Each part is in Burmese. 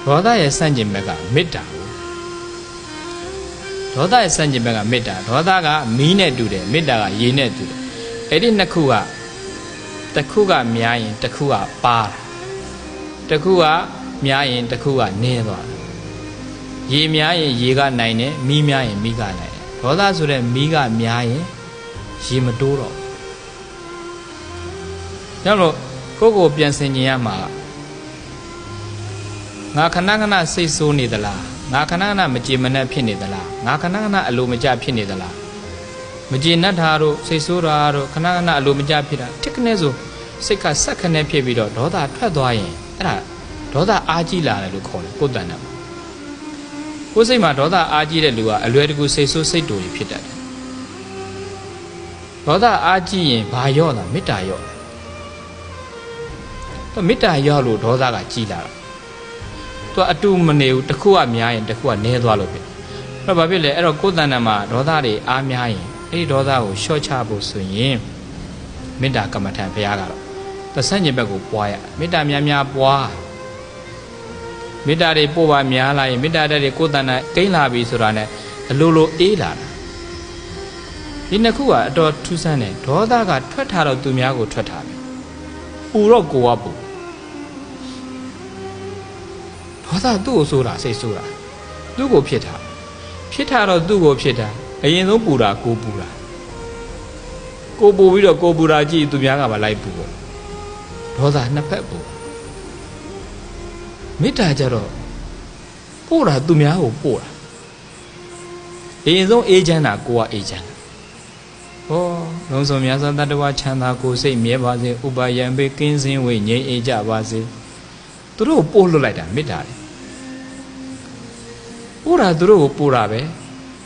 ဒေါသရဲ့စန့်ကျင်ဘက်ကမေတ္တာဒေါသရဲ့စန့်ကျင်ဘက်ကမေတ္တာဒေါသကမီးနဲ့တူတယ်မေတ္တာကရေနဲ့တူတယ်အဲ့ဒီနှစ်ခုကတစ်ခုကများရင်တစ်ခုကပါတာတစ်ခုကများရင်တစ်ခုကနည်းသွားတယ်ရေများရင်ရေကနိုင်တယ်မီးများရင်မီးကနိုင်တယ်ဒေါသဆိုတဲ့မီးကများရင်ရေမတိုးတော့ကြောင့်လို့ကိုယ့်ကိုပြန်ဆင်ခြင်ရမှာငါခဏခဏစိတ်ဆိုးနေသလားငါခဏခဏမကြေမနက်ဖြစ်နေသလားငါခဏခဏအလိုမကျဖြစ်နေသလားမကြေနပ်တာတို့စိတ်ဆိုးတာတို့ခဏခဏအလိုမကျဖြစ်တာတစ်ခနဲ့ဆိုစိတ်ကဆက်ခနဲ့ဖြစ်ပြီးတော့ဒေါသထွက်သွားရင်အဲ့ဒါဒေါသအားကြီးလာတယ်လို့ခေါ်တယ်ကိုယ်တဏ္ဍာကိုယ်စိတ်မှာဒေါသအားကြီးတဲ့လူကအလွယ်တကူစိတ်ဆိုးစိတ်တူတွေဖြစ်တတ်တယ်ဒေါသအားကြီးရင်ဘာရော့တာမေတ္တာရော့တယ်မေတ္တာရော့လို့ဒေါသကကြီးလာတာသူအတူမနေဘူးတစ်ခုကများရင်တစ်ခုကနည်းသွားလို့ဖြစ်အဲ့တော့ဘာဖြစ်လဲအဲ့တော့ကိုယ်တဏ္ဍာမှာဒေါသတွေအားများရင်အဲ့ဒီဒေါသကိုလျှော့ချဖို့ဆိုရင်မေတ္တာကမ္မထံဘုရားကတော့သဆန့်ကျင်ဘက်ကိုပွားရမေတ္တာများများပွားမေတ္တာတွေပို့ပါများလာရင်မေတ္တာတဲ့တွေကိုယ်တဏ္ဍာကိန်းလာပြီဆိုတာနဲ့အလိုလိုအေးလာတာဒီနှစ်ခုကအတော်ထူးဆန်းတယ်ဒေါသကထွက်ထားတော့သူများကိုထွက်ထားတယ်ပူတော့ကိုကပူဒေါသသူ့ကိုဆိုတာစိတ်ဆိုတာသူ့ကိုဖြစ်တာတော့သူ့ကိုဖြစ်တာအရင်ဆုံးပူတာကိုပူတာကိုပူပြီးတော့ကိုပူတာကြည့်သူများကမှလိုက်ပူပေါ့ဒေါသနှစ်ဖက်ပူမေတ္တာကြတော့ပို့တာသူများကိုပို့တာအရင်ဆုံးအေးချမ်းတာကိုကအေးချမ်းဟောလုံးစုံများစွာတတ္တဝါချမ်းသာကိုစိတ်မြဲပါစေဥပါယံပေကင်းစင်းဝေငြိမ်းအေးကြပါစေသူတို့ကိုပို့လွတ်လိုက်တာမေတ္တာလေပို့တာသူတို့ကိုပို့တာပဲ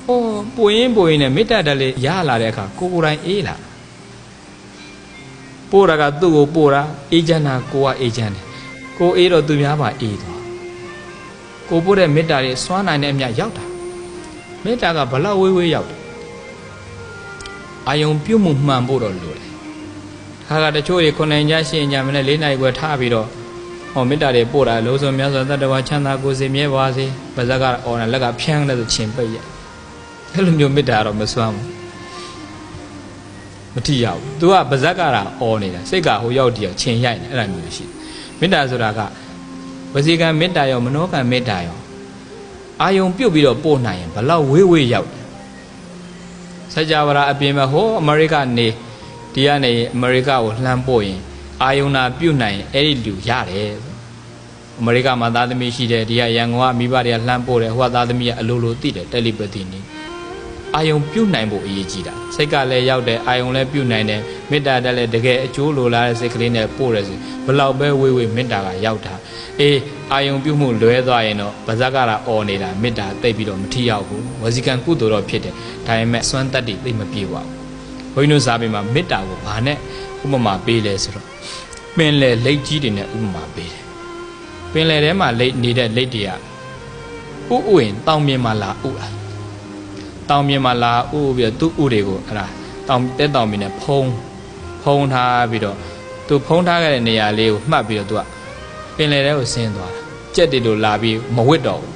ဟောပို့ရင်နဲ့မေတ္တာတလေရလာတဲ့အခါကိုယ်တိုင်အေးလာပို့တာကသူ့ကိုပို့တာအေးချမ်းတာကိုကအေးချမ်းတယ်ကိုအေးတော့သူများပါအေးသွားကိုပို့တဲ့မေတ္တာတွေစွမ်းနိုင်တဲ့အမြတ်ရောက်တာမေတ္တာကဘလောက်ဝေးဝေးရောက်တယ်အာယုံပြုတ်မှုမှန်ဖို့တော့လိုတယ်ခါကတချို့တွေ9နိုင်ကြ10ညမနဲ့4နိုင်ခွဲထားပြီးတော့ဟောမေတ္တာတွေပို့တာလုံးစုံများစွာတတ္တဝါချမ်းသာကိုယ်စိမြဲပါစေပါဇက်ကအော်တယ်လက်ကဖြန်းတယ်ဆိုချင်းပိတ်ရအဲ့လိုမျိုးမေတ္တာတော့မစွမ်းဘူးမထိရဘူး तू ကပါဇက်ကအော်နေတာစိတ်ကဟိုရောက်တည်းချင်းရိုက်နေအဲ့လိုမျိုးရှိမေတ္တာဆိုတာကဝစီကံမေတ္တာရောမနောကံမေတ္တာရောအာယုံပြုတ်ပြီးတော့ပို့နိုင်ရင်ဘလောက်ဝေးဝေးရောက်တယ်စကြဝဠာအပြင်မှာဟိုအမေရိကနေဒီကနေအမေရိကကိုလှမ်းပို့ရင်အာယုံနာပြုတ်နိုင်အဲ့ဒီလူရတယ်အမေရိကမှာသားသမီးရှိတယ်ဒီကရန်ကုန်ကမိဘတွေကလှမ်းပို့တယ်ဟိုကသားသမီးကအလိုလိုသိတယ်တယ်လီပသီနီအာယုံပြုတ်နိုင်ဖို့အရေးကြီးတာစိတ်ကလည်းရောက်တယ်အာယုံလည်းပြုတ်နိုင်တယ်မေတ္တာတက်လည်းတကယ်အကျိုးလိုလားတဲ့စိတ်ကလေးနဲ့ပို့တယ်ဆိုဘလောက်ပဲဝေးဝေးမေတ္တာကရောက်တာအေးအာယုံပြုတ်မှုလွဲသွားရင်တော့ပါဇက်ကအော်နေတာမေတ္တာသိပ်ပြီးတော့မထီရောက်ဘူးဝစီကံကုသိုလ်တော့ဖြစ်တယ်ဒါပေမဲ့စွမ်းတတ်တိသိပ်မပြေပါဘူးဘုန်းကြီးတို့စာပေမှာမေတ္တာကိုဘာနဲ့ဥပမာပေးလဲဆိုတော့ပင်လေလက်ကြီးတွေနဲ့ဥပမာပေးတယ်ပင်လေထဲမှာလက်နေတဲ့လက်တွေကဥဥရင်တောင်မြင်မှာလာဥတာတောင်မြင်မှာလာဥပြီးတော့သူ့ဥတွေကိုအဲ့ဒါတောင်တဲတောင်မြင်နဲ့ဖုံးထားပြီးတော့သူဖုံးထားခဲ့တဲ့နေရာလေးကိုမှတ်ပြီးတော့သူကပင်လေထဲကိုဆင်းသွားတာကြက်တွေလိုလာပြီးမဝစ်တော့ဘူး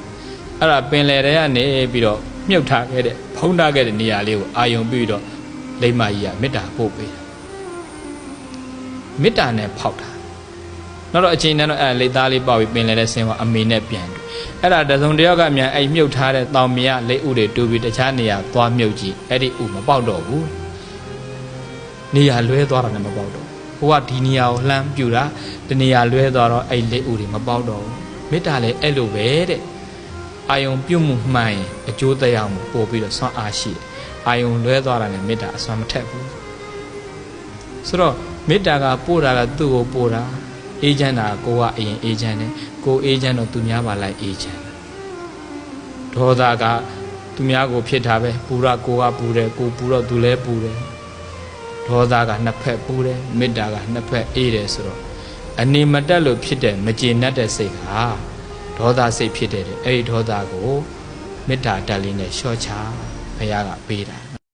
အဲ့ဒါပင်လေထဲကနေပြီးတော့မြုပ်ထားခဲ့တဲ့ဖုံးထားခဲ့တဲ့နေရာလေးကိုအာယုံပြီးတော့လိမ္မာကြီးကမေတ္တာပို့ပေးတာမေတ္တာနဲ့ဖောက်တာနောက်တော့အချိန်နဲ့တော့အဲ့လက်သားလေးပေါက်ပြီးပင်လေထဲဆင်းသွားအမေနဲ့ပြန်တယ်အဲ့ဒါတစုံတယောက်ကမြန်အဲ့မြုပ်ထားတဲ့တောင်မြတ်လက်ဥတွေတူပြီးတခြားနေရာသွားမြုပ်ကြည့်အဲ့ဒီဥမပေါက်တော့ဘူးနေရာလွဲသွားတာနဲ့မပေါက်တော့ဟိုကဒီနေရာကိုလှမ်းပြူတာတနေရာလွဲသွားတော့အဲ့လက်ဥတွေမပေါက်တော့ဘူးမေတ္တာလည်းအဲ့လိုပဲတဲ့အာယုံပြုတ်မှုမှန်ရင်အကျိုးတရားမှုပို့ပြီးတော့ဆွမ်းအားရှိတယ်အာယုံလွဲသွားတာနဲ့မေတ္တာအစွမ်းမထက်ဘူးဆိုတော့မေတ္တာကပို့တာကသူ့ကိုပို့တာအေးချမ်းတာကိုကအရင်အေးချမ်းတယ်ကိုအေးချမ်းတော့သူများပါလိုက်အေးချမ်းဒေါသကသူများကိုဖြစ်တာပဲပူရကိုကပူတယ်ကိုပူတော့သူလည်းပူတယ်ဒေါသကနှစ်ဖက်ပူတယ်မေတ္တာကနှစ်ဖက်အေးတယ်ဆိုတော့အနေမတက်လို့ဖြစ်တဲ့မကျေနပ်တဲ့စိတ်ကဒေါသစိတ်ဖြစ်တယ်အဲ့ဒီဒေါသကိုမေတ္တာတက်လေးနဲ့လျှော့ချဘုရားကပေးတာ